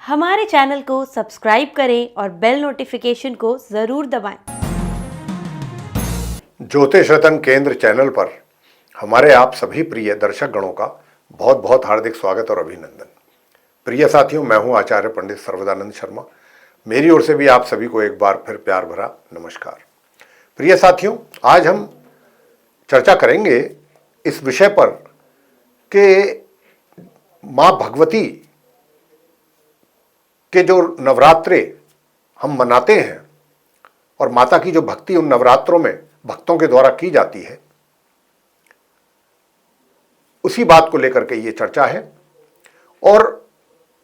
हमारे चैनल को सब्सक्राइब करें और बेल नोटिफिकेशन को ज़रूर दबाएं। ज्योतिष रत्न केंद्र चैनल पर हमारे आप सभी प्रिय दर्शक गणों का बहुत बहुत हार्दिक स्वागत और अभिनंदन। प्रिय साथियों, मैं हूं आचार्य पंडित सर्वदानंद शर्मा। मेरी ओर से भी आप सभी को एक बार फिर प्यार भरा नमस्कार। प्रिय साथियों, आज हम चर्चा करेंगे इस विषय पर कि माँ भगवती के जो नवरात्रे हम मनाते हैं और माता की जो भक्ति उन नवरात्रों में भक्तों के द्वारा की जाती है, उसी बात को लेकर के ये चर्चा है। और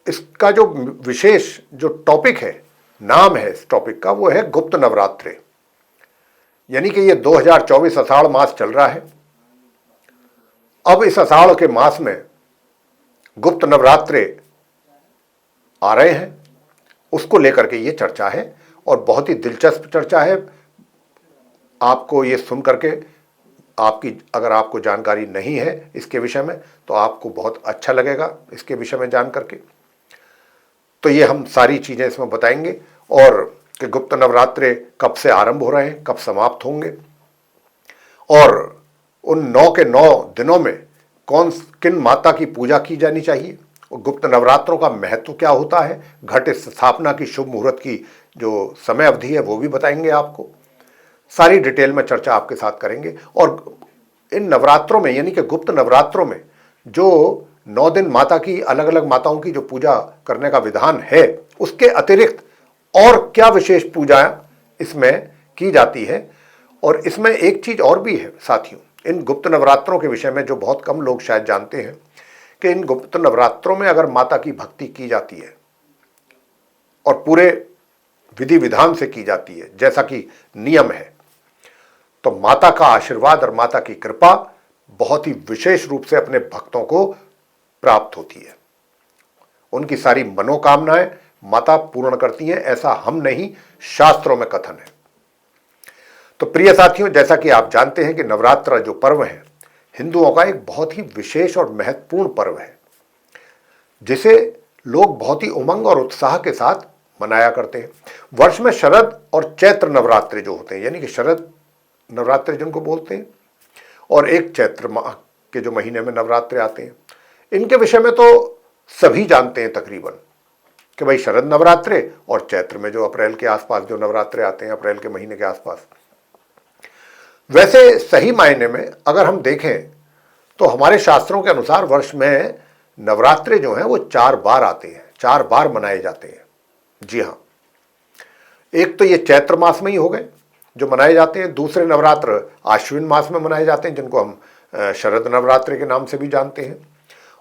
इसका जो विशेष जो टॉपिक है, नाम है इस टॉपिक का, वो है गुप्त नवरात्रे। यानी कि ये 2024 आषाढ़ मास चल रहा है। अब इस आषाढ़ के मास में गुप्त नवरात्रे आ रहे हैं, उसको लेकर के ये चर्चा है और बहुत ही दिलचस्प चर्चा है। आपको ये सुन करके अगर आपको जानकारी नहीं है इसके विषय में, तो आपको बहुत अच्छा लगेगा इसके विषय में जान करके। तो ये हम सारी चीज़ें इसमें बताएंगे और कि गुप्त नवरात्रे कब से आरंभ हो रहे हैं, कब समाप्त होंगे, और उन 9 के 9 दिनों में किन माता की पूजा की जानी चाहिए, और गुप्त नवरात्रों का महत्व क्या होता है, घट स्थापना की शुभ मुहूर्त की जो समय अवधि है वो भी बताएंगे आपको। सारी डिटेल में चर्चा आपके साथ करेंगे। और इन नवरात्रों में, यानी कि गुप्त नवरात्रों में जो 9 दिन माता की, अलग अलग माताओं की जो पूजा करने का विधान है, उसके अतिरिक्त और क्या विशेष पूजा इसमें की जाती है। और इसमें एक चीज और भी है साथियों, इन गुप्त नवरात्रों के विषय में जो बहुत कम लोग शायद जानते हैं कि इन गुप्त नवरात्रों में अगर माता की भक्ति की जाती है और पूरे विधि विधान से की जाती है जैसा कि नियम है, तो माता का आशीर्वाद और माता की कृपा बहुत ही विशेष रूप से अपने भक्तों को प्राप्त होती है। उनकी सारी मनोकामनाएं माता पूर्ण करती हैं, ऐसा हम नहीं, शास्त्रों में कथन है। तो प्रिय साथियों, जैसा कि आप जानते हैं कि नवरात्र जो पर्व है हिंदुओं का एक बहुत ही विशेष और महत्वपूर्ण पर्व है, जिसे लोग बहुत ही उमंग और उत्साह के साथ मनाया करते हैं। वर्ष में शरद और चैत्र नवरात्रे जो होते हैं, यानी कि शरद नवरात्रे जिनको बोलते हैं, और एक चैत्र माह के जो महीने में नवरात्रे आते हैं, इनके विषय में तो सभी जानते हैं तकरीबन कि भाई शरद नवरात्रे और चैत्र में जो अप्रैल के आसपास जो नवरात्रे आते हैं, अप्रैल के महीने के आसपास। वैसे सही मायने में अगर हम देखें तो हमारे शास्त्रों के अनुसार वर्ष में नवरात्रे जो हैं वो 4 बार आते हैं, 4 बार मनाए जाते हैं। जी हाँ, एक तो ये चैत्र मास में ही हो गए जो मनाए जाते हैं, दूसरे नवरात्र आश्विन मास में मनाए जाते हैं जिनको हम शरद नवरात्रे के नाम से भी जानते हैं।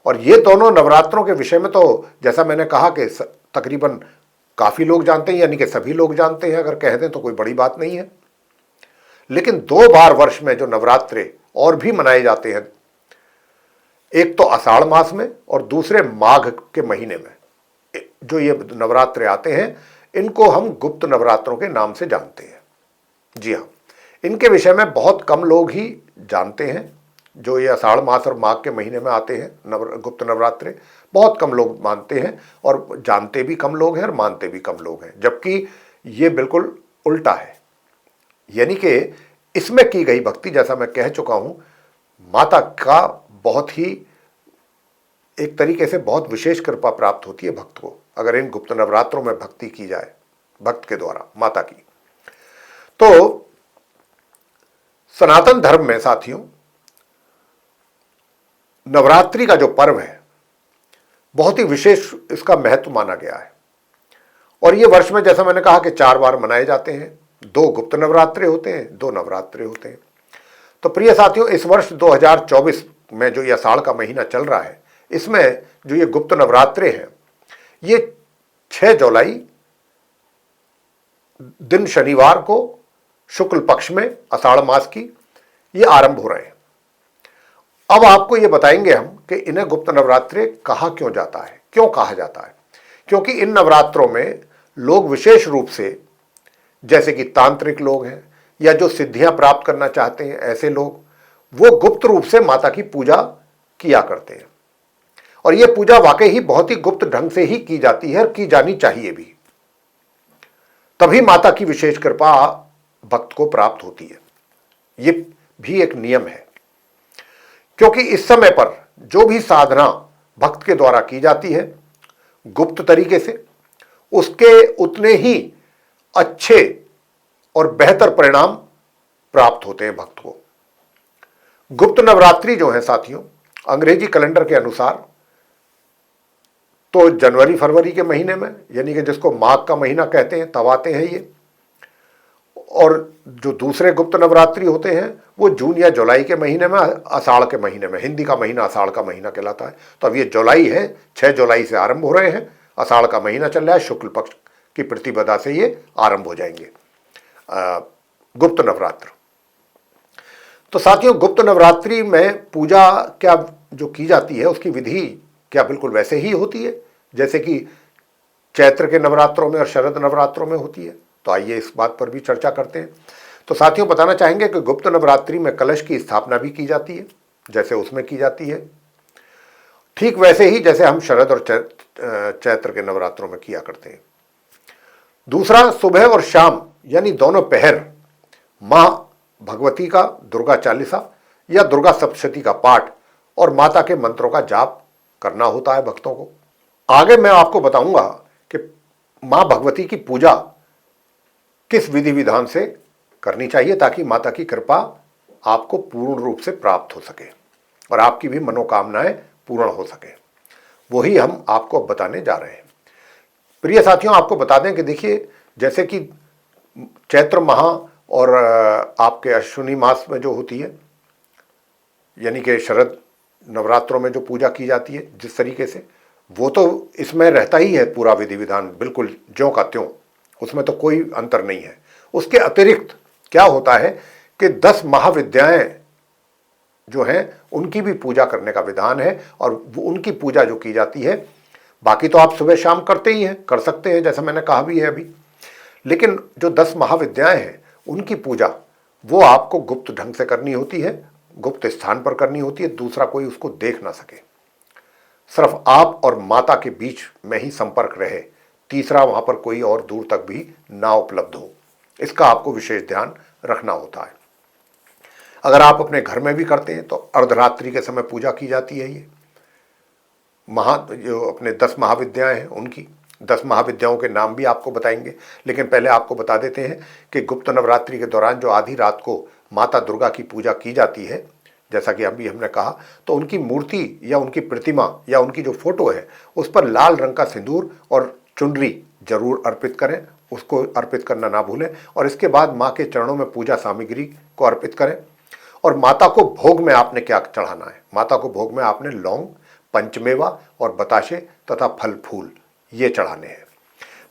और ये दोनों नवरात्रों के विषय में तो जैसा मैंने कहा कि तकरीबन काफ़ी लोग जानते हैं, यानी कि सभी लोग जानते हैं, अगर कह दें तो कोई बड़ी बात नहीं है। लेकिन 2 बार वर्ष में जो नवरात्रे और भी मनाए जाते हैं, एक तो आषाढ़ मास में और दूसरे माघ के महीने में जो ये नवरात्रे आते हैं, इनको हम गुप्त नवरात्रों के नाम से जानते हैं। जी हाँ, इनके विषय में बहुत कम लोग ही जानते हैं। जो ये आषाढ़ मास और माघ के महीने में आते हैं गुप्त नवरात्रे, बहुत कम लोग मानते हैं, और जानते भी कम लोग हैं और मानते भी कम लोग हैं, जबकि ये बिल्कुल उल्टा है। यानी कि इसमें की गई भक्ति, जैसा मैं कह चुका हूं, माता का बहुत ही एक तरीके से बहुत विशेष कृपा प्राप्त होती है भक्त को, अगर इन गुप्त नवरात्रों में भक्ति की जाए भक्त के द्वारा माता की। तो सनातन धर्म में साथियों नवरात्रि का जो पर्व है बहुत ही विशेष इसका महत्व माना गया है। और ये वर्ष में, जैसा मैंने कहा, कि 4 बार मनाए जाते हैं। 2 गुप्त नवरात्रे होते हैं, 2 नवरात्रे होते हैं। तो प्रिय साथियों, इस वर्ष 2024 में जो ये आषाढ़ का महीना चल रहा है, इसमें जो ये गुप्त नवरात्रे हैं, ये 6 जुलाई दिन शनिवार को शुक्ल पक्ष में आषाढ़ मास की ये आरंभ हो रहे हैं। अब आपको ये बताएंगे हम कि इन्हें गुप्त नवरात्रे कहा क्यों जाता है, क्यों कहा जाता है। क्योंकि इन नवरात्रों में लोग विशेष रूप से, जैसे कि तांत्रिक लोग हैं या जो सिद्धियां प्राप्त करना चाहते हैं, ऐसे लोग वो गुप्त रूप से माता की पूजा किया करते हैं। और यह पूजा वाकई ही बहुत ही गुप्त ढंग से ही की जाती है और की जानी चाहिए भी। तभी माता की विशेष कृपा भक्त को प्राप्त होती है। ये भी एक नियम है, क्योंकि इस समय पर जो भी साधना भक्त के द्वारा की जाती है गुप्त तरीके से, उसके उतने ही अच्छे और बेहतर परिणाम प्राप्त होते हैं भक्त को। गुप्त नवरात्रि जो है साथियों, अंग्रेजी कैलेंडर के अनुसार तो जनवरी फरवरी के महीने में, यानी कि जिसको माघ का महीना कहते हैं, तब आते हैं ये। और जो दूसरे गुप्त नवरात्रि होते हैं वो जून या जुलाई के महीने में, आषाढ़ के महीने में। हिंदी का महीना आषाढ़ का महीना कहलाता है। तो अब ये जुलाई है, 6 जुलाई से आरंभ हो रहे हैं, आषाढ़ का महीना चल रहा है, शुक्ल पक्ष की प्रतिपदा से ये आरंभ हो जाएंगे गुप्त नवरात्र। तो साथियों, गुप्त नवरात्रि में पूजा क्या जो की जाती है उसकी विधि क्या बिल्कुल वैसे ही होती है जैसे कि चैत्र के नवरात्रों में और शरद नवरात्रों में होती है? तो आइए इस बात पर भी चर्चा करते हैं। तो साथियों, बताना चाहेंगे कि गुप्त नवरात्रि में कलश की स्थापना भी की जाती है, जैसे उसमें की जाती है, ठीक वैसे ही जैसे हम शरद और चैत्र के नवरात्रों में किया करते हैं। दूसरा, सुबह और शाम यानी दोनों पहर मां भगवती का दुर्गा चालीसा या दुर्गा सप्तशती का पाठ और माता के मंत्रों का जाप करना होता है भक्तों को। आगे मैं आपको बताऊंगा कि मां भगवती की पूजा किस विधि विधान से करनी चाहिए ताकि माता की कृपा आपको पूर्ण रूप से प्राप्त हो सके और आपकी भी मनोकामनाएं पूर्ण हो सके। वही हम आपको अब बताने जा रहे हैं। प्रिय साथियों, आपको बता दें कि देखिए, जैसे कि चैत्र माह और आपके अश्विनी मास में जो होती है, यानी कि शरद नवरात्रों में जो पूजा की जाती है जिस तरीके से, वो तो इसमें रहता ही है पूरा विधि विधान बिल्कुल ज्यों का त्यों, उसमें तो कोई अंतर नहीं है। उसके अतिरिक्त क्या होता है कि 10 महाविद्याएं जो हैं उनकी भी पूजा करने का विधान है और उनकी पूजा जो की जाती है, बाकी तो आप सुबह शाम करते ही हैं, कर सकते हैं जैसा मैंने कहा भी है अभी, लेकिन जो 10 महाविद्याएं हैं उनकी पूजा वो आपको गुप्त ढंग से करनी होती है, गुप्त स्थान पर करनी होती है, दूसरा कोई उसको देख ना सके, सिर्फ आप और माता के बीच में ही संपर्क रहे, तीसरा वहां पर कोई और दूर तक भी ना उपलब्ध हो। इसका आपको विशेष ध्यान रखना होता है। अगर आप अपने घर में भी करते हैं तो अर्धरात्रि के समय पूजा की जाती है। ये जो अपने 10 महाविद्याएं हैं उनकी 10 महाविद्याओं के नाम भी आपको बताएंगे, लेकिन पहले आपको बता देते हैं कि गुप्त नवरात्रि के दौरान जो आधी रात को माता दुर्गा की पूजा की जाती है, जैसा कि अभी हमने कहा, तो उनकी मूर्ति या उनकी प्रतिमा या उनकी जो फोटो है उस पर लाल रंग का सिंदूर और चुनरी जरूर अर्पित करें, उसको अर्पित करना ना भूलें। और इसके बाद माँ के चरणों में पूजा सामग्री को अर्पित करें। और माता को भोग में आपने क्या चढ़ाना है? माता को भोग में आपने लौंग, पंचमेवा और बताशे तथा फल फूल ये चढ़ाने हैं।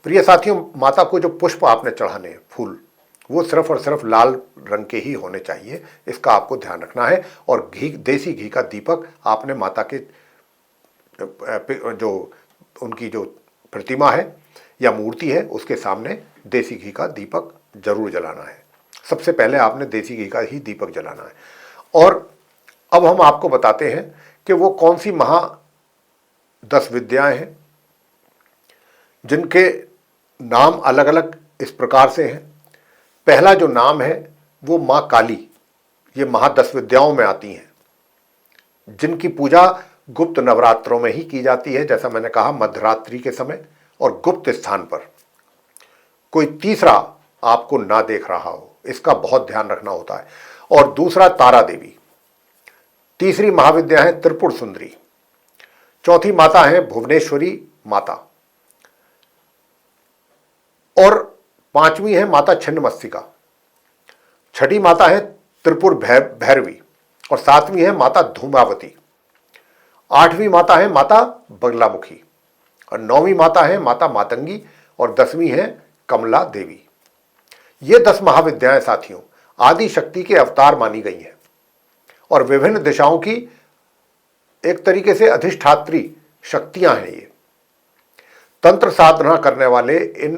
प्रिय साथियों, माता को जो पुष्प आपने चढ़ाने हैं, फूल, वो सिर्फ और सिर्फ लाल रंग के ही होने चाहिए, इसका आपको ध्यान रखना है। और घी, देसी घी का दीपक आपने माता के जो उनकी जो प्रतिमा है या मूर्ति है उसके सामने देसी घी का दीपक जरूर जलाना है। सबसे पहले आपने देसी घी का ही दीपक जलाना है। और अब हम आपको बताते हैं कि वो कौन सी 10 विद्याएं हैं जिनके नाम अलग अलग इस प्रकार से हैं। पहला जो नाम है वो माँ काली, ये 10 विद्याओं में आती हैं जिनकी पूजा गुप्त नवरात्रों में ही की जाती है, जैसा मैंने कहा, मध्यरात्रि के समय और गुप्त स्थान पर, कोई तीसरा आपको ना देख रहा हो, इसका बहुत ध्यान रखना होता है। और दूसरा तारा देवी, तीसरी महाविद्या है त्रिपुर सुंदरी, चौथी माता है भुवनेश्वरी माता, और 5वीं है माता छिन्नमस्तिका, छठी माता है त्रिपुर भैरवी, और 7वीं है माता धूमावती, 8वीं माता है माता बगलामुखी, और 9वीं माता है माता मातंगी, और 10वीं है कमला देवी। ये 10 महाविद्याएं साथियों आदि शक्ति के अवतार मानी गई हैं और विभिन्न दिशाओं की एक तरीके से अधिष्ठात्री शक्तियां हैं। ये तंत्र साधना करने वाले इन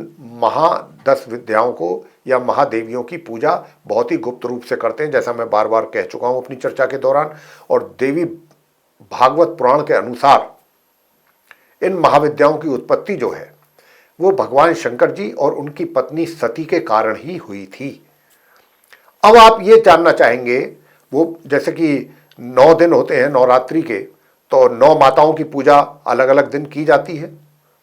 10 विद्याओं को या महादेवियों की पूजा बहुत ही गुप्त रूप से करते हैं, जैसा मैं बार बार कह चुका हूं अपनी चर्चा के दौरान। और देवी भागवत पुराण के अनुसार इन महाविद्याओं की उत्पत्ति जो है वो भगवान शंकर जी और उनकी पत्नी सती के कारण ही हुई थी। अब आप ये जानना चाहेंगे, वो जैसे कि 9 दिन होते हैं नवरात्रि के, तो 9 माताओं की पूजा अलग अलग दिन की जाती है।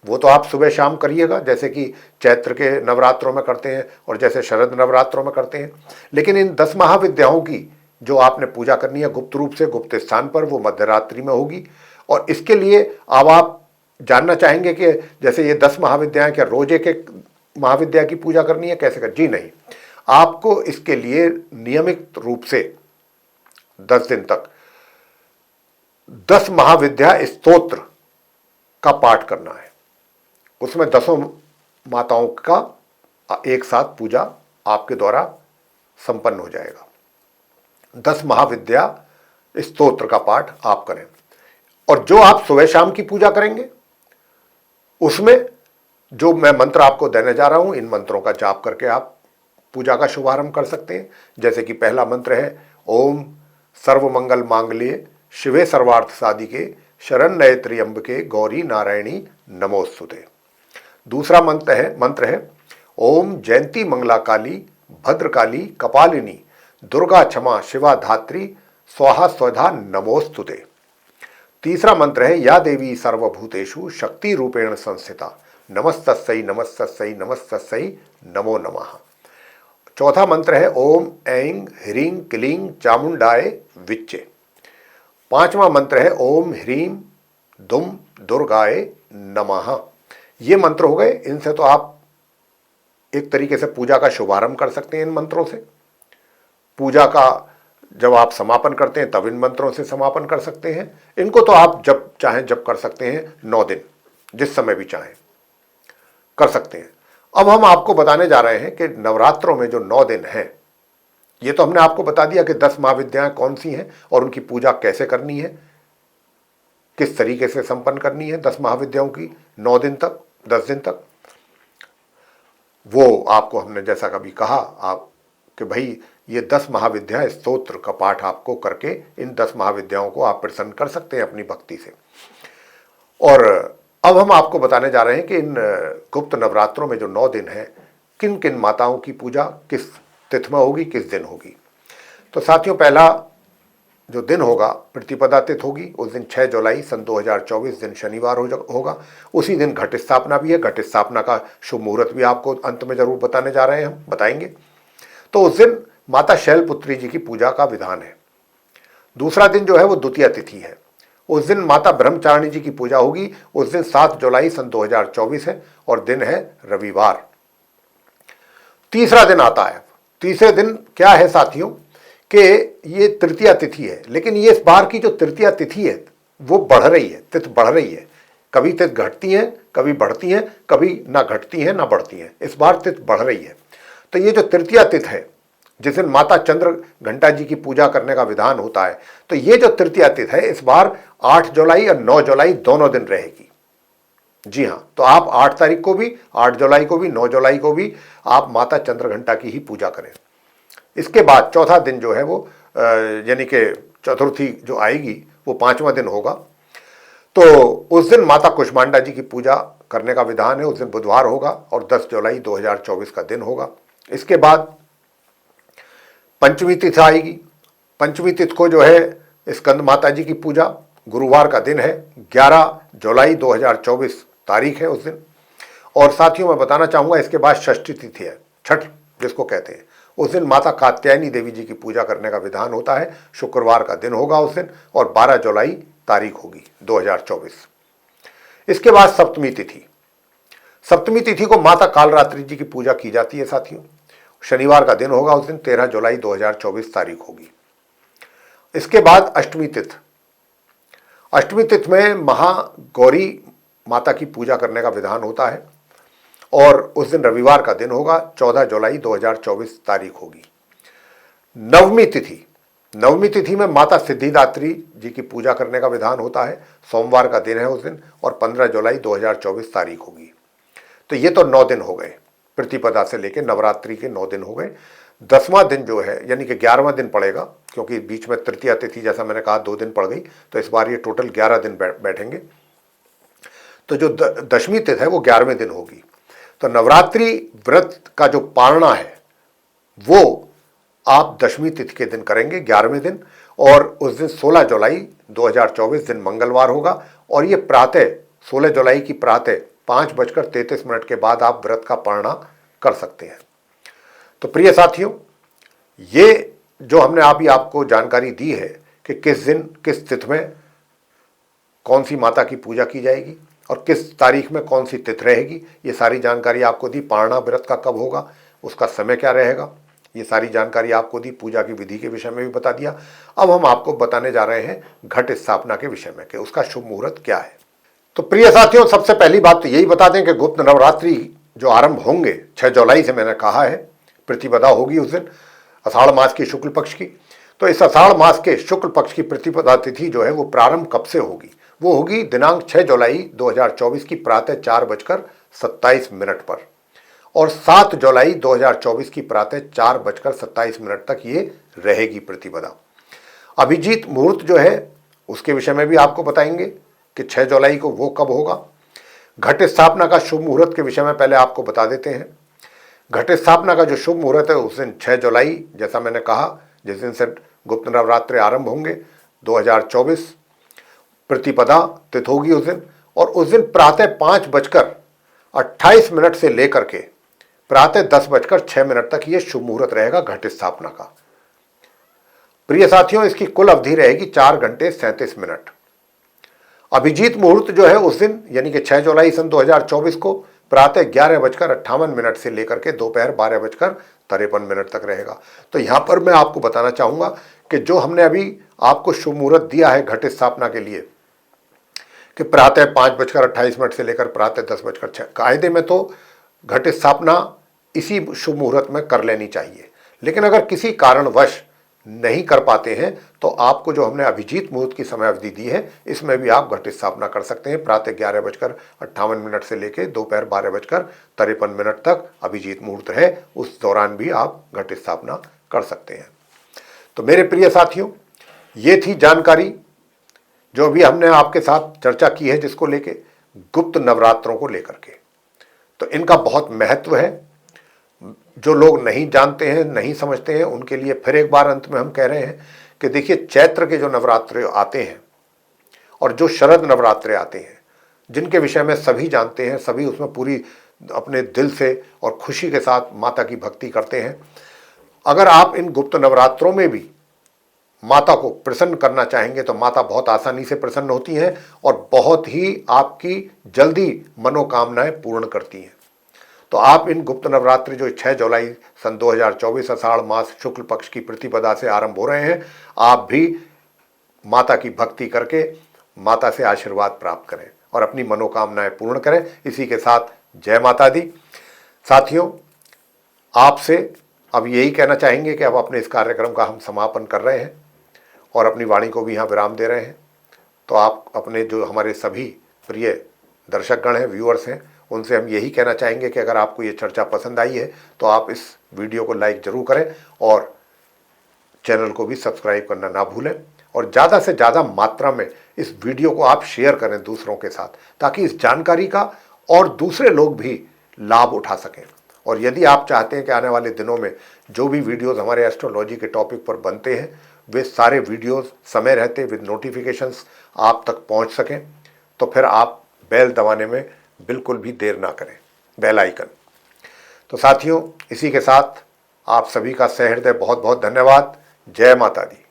वो तो आप सुबह शाम करिएगा, जैसे कि चैत्र के नवरात्रों में करते हैं और जैसे शरद नवरात्रों में करते हैं। लेकिन इन 10 महाविद्याओं की जो आपने पूजा करनी है गुप्त रूप से, गुप्त स्थान पर, वो मध्यरात्रि में होगी। और इसके लिए अब आप जानना चाहेंगे कि जैसे ये 10 महाविद्याएं, क्या रोज एक महाविद्या की पूजा करनी है, कैसे कर? जी नहीं, आपको इसके लिए नियमित रूप से 10 दिन तक 10 महाविद्या स्तोत्र का पाठ करना है। उसमें 10 माताओं का एक साथ पूजा आपके द्वारा संपन्न हो जाएगा। 10 महाविद्या स्तोत्र का पाठ आप करें। और जो आप सुबह शाम की पूजा करेंगे उसमें जो मैं मंत्र आपको देने जा रहा हूं, इन मंत्रों का जाप करके आप पूजा का शुभारंभ कर सकते हैं। जैसे कि पहला मंत्र है ओम सर्वमंगल मांगल्ये शिवे सर्वार्थ साधिके शरण्ये त्र्यंबके गौरी नारायणी नमोस्तुते। दूसरा मंत्र है ओम जयंती मंगला काली भद्रकाली कपालिनी दुर्गा क्षमा शिवा धात्री स्वाहा स्वधा नमोस्तुते। तीसरा मंत्र है या देवी सर्वभूतेषु शक्ति रूपेण संस्थिता नमस्तस्यै नमस्तस्यै नमस्तस्यै नमो नमः। चौथा मंत्र है ओम ऐं ह्रीं क्लीं चामुंडाय विच्चे। पांचवा मंत्र है ओम ह्रीं दुम दुर्गाय नमः। ये मंत्र हो गए। इनसे तो आप एक तरीके से पूजा का शुभारंभ कर सकते हैं। इन मंत्रों से पूजा का जब आप समापन करते हैं तब इन मंत्रों से समापन कर सकते हैं। इनको तो आप जब चाहें जब कर सकते हैं, 9 दिन जिस समय भी चाहें कर सकते हैं। अब हम आपको बताने जा रहे हैं कि नवरात्रों में जो 9 दिन हैं, ये तो हमने आपको बता दिया कि 10 महाविद्याएं कौन सी हैं और उनकी पूजा कैसे करनी है, किस तरीके से संपन्न करनी है 10 महाविद्याओं की 9 दिन तक, 10 दिन तक। वो आपको हमने जैसा कभी कहा आप कि भाई ये 10 महाविद्या स्तोत्र का पाठ आपको करके इन 10 महाविद्याओं को आप प्रसन्न कर सकते हैं अपनी भक्ति से। और अब हम आपको बताने जा रहे हैं कि इन गुप्त नवरात्रों में जो 9 दिन हैं, किन किन माताओं की पूजा किस तिथि में होगी, किस दिन होगी। तो साथियों, पहला जो दिन होगा प्रतिपदा तिथि होगी। उस दिन 6 जुलाई सन 2024 दिन शनिवार होगा। उसी दिन घट स्थापना भी है। घट स्थापना का शुभ मुहूर्त भी आपको अंत में जरूर बताने जा रहे हैं, हम बताएंगे। तो उस दिन माता शैलपुत्री जी की पूजा का विधान है। दूसरा दिन जो है वो द्वितीया तिथि है। उस दिन माता ब्रह्मचारिणी जी की पूजा होगी। उस दिन 7 जुलाई सन 2024 है और दिन है रविवार। तीसरा दिन आता है। तीसरे दिन क्या है साथियों कि ये तृतीया तिथि है। लेकिन ये इस बार की जो तृतीया तिथि है वो बढ़ रही है, तिथि बढ़ रही है। कभी तिथि घटती हैं, कभी बढ़ती हैं, कभी ना घटती हैं ना बढ़ती हैं। इस बार तिथि बढ़ रही है। तो ये जो तृतीया तिथि है जिस दिन माता चंद्र घंटा जी की पूजा करने का विधान होता है, तो ये जो तृतीया तिथि है इस बार 8 जुलाई और 9 जुलाई दोनों दिन रहेगी। जी हाँ, तो आप 8 तारीख को भी, 8 जुलाई को भी, 9 जुलाई को भी आप माता चंद्र घंटा की ही पूजा करें। इसके बाद चौथा दिन जो है वो यानी कि चतुर्थी जो आएगी वो 5वां दिन होगा। तो उस दिन माता कुष्मांडा जी की पूजा करने का विधान है। उस दिन बुधवार होगा और 10 जुलाई 2024 का दिन होगा। इसके बाद पंचमी तिथि आएगी। पंचमी तिथि को जो है स्कंद माता जी की पूजा, गुरुवार का दिन है। 11 जुलाई 2024 तारीख है उस दिन। और साथियों मैं बताना चाहूँगा इसके बाद षष्ठी तिथि है, छठ जिसको कहते हैं। उस दिन माता कात्यायनी देवी जी की पूजा करने का विधान होता है। शुक्रवार का दिन होगा उस दिन और 12 जुलाई तारीख होगी 2024। इसके बाद सप्तमी तिथि। सप्तमी तिथि को माता कालरात्रि जी की पूजा की जाती है साथियों। शनिवार का दिन होगा उस दिन, 13 जुलाई 2024 तारीख होगी। इसके बाद अष्टमी तिथि। अष्टमी तिथि में महागौरी माता की पूजा करने का विधान होता है और उस दिन रविवार का दिन होगा, 14 जुलाई 2024 तारीख होगी। नवमी तिथि। नवमी तिथि में माता सिद्धिदात्री जी की पूजा करने का विधान होता है। सोमवार का दिन है उस दिन और 15 जुलाई 2024 तारीख होगी। तो ये तो 9 दिन हो गए, प्रतिपदा से लेकर नवरात्रि के 9 दिन हो गए। 10वां दिन जो है यानी कि 11वां दिन पड़ेगा, क्योंकि बीच में तृतीया तिथि जैसा मैंने कहा 2 दिन पड़ गई, तो इस बार ये टोटल 11 दिन बैठेंगे। तो जो दशमी तिथि है वो 11वें दिन होगी। तो नवरात्रि व्रत का जो पारणा है वो आप दशमी तिथि के दिन करेंगे, 11वें दिन, और उस दिन 16 जुलाई 2024 दिन मंगलवार होगा। और ये प्रातः 16 जुलाई की प्रातः 5:33 के बाद आप व्रत का पारणा कर सकते हैं। तो प्रिय साथियों, ये जो हमने अभी आपको जानकारी दी है कि किस दिन किस तिथि में कौन सी माता की पूजा की जाएगी और किस तारीख में कौन सी तिथि रहेगी, ये सारी जानकारी आपको दी। पारणा व्रत का कब होगा, उसका समय क्या रहेगा, ये सारी जानकारी आपको दी। पूजा की विधि के विषय में भी बता दिया। अब हम आपको बताने जा रहे हैं घट स्थापना के विषय में कि उसका शुभ मुहूर्त क्या है। तो प्रिय साथियों, सबसे पहली बात तो यही बता दें कि गुप्त नवरात्रि जो आरंभ होंगे 6 जुलाई से, मैंने कहा है, प्रतिपदा होगी उस दिन आषाढ़ मास की शुक्ल पक्ष की। तो इस आषाढ़ मास के शुक्ल पक्ष की प्रतिपदा तिथि जो है वो प्रारंभ कब से होगी, वो होगी दिनांक 6 जुलाई 2024 की प्रातः 4:27 पर, और 7 जुलाई 2024 की प्रातः 4:27 तक ये रहेगी प्रतिपदा। अभिजीत मुहूर्त जो है उसके विषय में भी आपको बताएंगे कि 6 जुलाई को वो कब होगा। घट स्थापना का शुभ मुहूर्त के विषय में पहले आपको बता देते हैं। घट स्थापना का जो शुभ मुहूर्त है उस दिन 6 जुलाई, जैसा मैंने कहा, जिस दिन से गुप्त नवरात्रि आरंभ होंगे 2024, प्रतिपदा तिथि होगी उस दिन। और उस दिन प्रातः 5:28 से लेकर के प्रातः 10:06 तक ये शुभ मुहूर्त रहेगा घट स्थापना का। प्रिय साथियों, इसकी कुल अवधि रहेगी 4 घंटे 37 मिनट। अभिजीत मुहूर्त जो है उस दिन यानी कि 6 जुलाई सन 2024 को प्रातः 11:58 से लेकर के दोपहर 12:53 तक रहेगा। तो यहां पर मैं आपको बताना चाहूंगा कि जो हमने अभी आपको शुभ मुहूर्त दिया है घट स्थापना के लिए कि प्रातः 5:28 से लेकर प्रातः 10:06, कायदे में तो घट स्थापना इसी शुभ मुहूर्त में कर लेनी चाहिए। लेकिन अगर किसी कारणवश नहीं कर पाते हैं तो आपको जो हमने अभिजीत मुहूर्त की समय अवधि दी है इसमें भी आप घट स्थापना कर सकते हैं। प्रातः 11:58 से लेकर दोपहर 12:53 तक अभिजीत मुहूर्त है, उस दौरान भी आप घट स्थापना कर सकते हैं। तो मेरे प्रिय साथियों, ये थी जानकारी जो भी हमने आपके साथ चर्चा की है जिसको लेके गुप्त नवरात्रों को लेकर के। तो इनका बहुत महत्व है। जो लोग नहीं जानते हैं, नहीं समझते हैं, उनके लिए फिर एक बार अंत में हम कह रहे हैं कि देखिए, चैत्र के जो नवरात्रे आते हैं और जो शरद नवरात्रे आते हैं, जिनके विषय में सभी जानते हैं, सभी उसमें पूरी अपने दिल से और खुशी के साथ माता की भक्ति करते हैं। अगर आप इन गुप्त नवरात्रों में भी माता को प्रसन्न करना चाहेंगे तो माता बहुत आसानी से प्रसन्न होती हैं और बहुत ही आपकी जल्दी मनोकामनाएं पूर्ण करती हैं। तो आप इन गुप्त नवरात्रि जो 6 जुलाई सन 2024 आषाढ़ मास शुक्ल पक्ष की प्रतिपदा से आरंभ हो रहे हैं, आप भी माता की भक्ति करके माता से आशीर्वाद प्राप्त करें और अपनी मनोकामनाएं पूर्ण करें। इसी के साथ जय माता दी। साथियों, आपसे अब यही कहना चाहेंगे कि अब अपने इस कार्यक्रम का हम समापन कर रहे हैं और अपनी वाणी को भी यहाँ विराम दे रहे हैं। तो आप अपने जो हमारे सभी प्रिय दर्शकगण हैं, व्यूअर्स हैं, उनसे हम यही कहना चाहेंगे कि अगर आपको ये चर्चा पसंद आई है तो आप इस वीडियो को लाइक जरूर करें और चैनल को भी सब्सक्राइब करना ना भूलें, और ज़्यादा से ज़्यादा मात्रा में इस वीडियो को आप शेयर करें दूसरों के साथ, ताकि इस जानकारी का और दूसरे लोग भी लाभ उठा सकें। और यदि आप चाहते हैं कि आने वाले दिनों में जो भी वीडियोस हमारे एस्ट्रोलॉजी के टॉपिक पर बनते हैं वे सारे वीडियोस समय रहते विद नोटिफिकेशंस आप तक पहुंच सकें, तो फिर आप बेल दबाने में बिल्कुल भी देर ना करें, बेल आइकन। तो साथियों, इसी के साथ आप सभी का सहृदय बहुत बहुत धन्यवाद। जय माता दी।